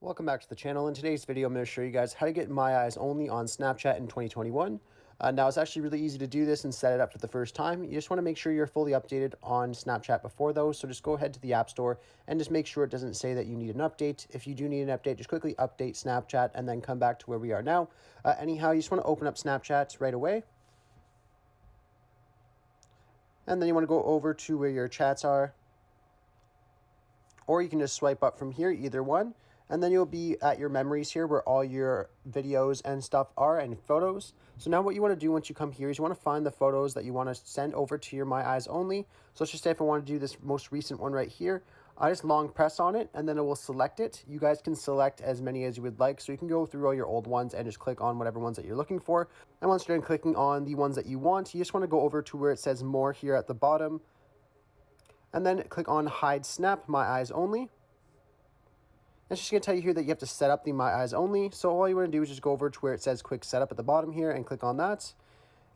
Welcome back to the channel. In today's video, I'm going to show you guys how to get My Eyes Only on Snapchat in 2021. Now, it's actually really easy to do this and set it up for the first time. You just want to make sure you're fully updated on Snapchat before those. So just go ahead to the App Store and just make sure it doesn't say that you need an update. If you do need an update, just quickly update Snapchat and then come back to where we are now. Anyhow, you just want to open up Snapchat right away. And then you want to go over to where your chats are. Or you can just swipe up from here, either one. And then you'll be at your memories here where all your videos and stuff are and photos. So now what you want to do once you come here is you want to find the photos that you want to send over to your My Eyes Only. So let's just say if I want to do this most recent one right here, I just long press on it and then it will select it. You guys can select as many as you would like. So you can go through all your old ones and just click on whatever ones that you're looking for. And once you're done clicking on the ones that you want, you just want to go over to where it says more here at the bottom. And then click on Hide Snap My Eyes Only. It's just going to tell you here that you have to set up the My Eyes Only. So all you want to do is just go over to where it says Quick Setup at the bottom here and click on that.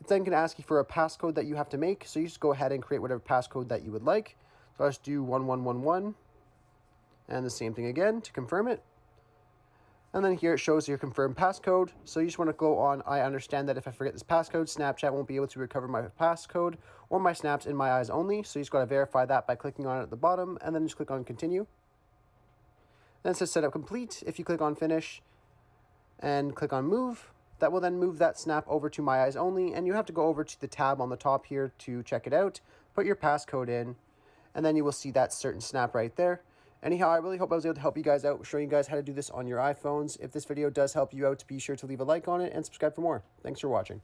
It's then going to ask you for a passcode that you have to make. So you just go ahead and create whatever passcode that you would like. So I'll just do 1111 and the same thing again to confirm it. And then here it shows your confirmed passcode. So you just want to go on, I understand that if I forget this passcode, Snapchat won't be able to recover my passcode or my snaps in My Eyes Only. So you just got to verify that by clicking on it at the bottom and then just click on Continue. Then it says Setup Complete. If you click on Finish and click on Move, that will then move that snap over to My Eyes Only. And you have to go over to the tab on the top here to check it out. Put your passcode in, and then you will see that certain snap right there. Anyhow, I really hope I was able to help you guys out, showing you guys how to do this on your iPhones. If this video does help you out, be sure to leave a like on it and subscribe for more. Thanks for watching.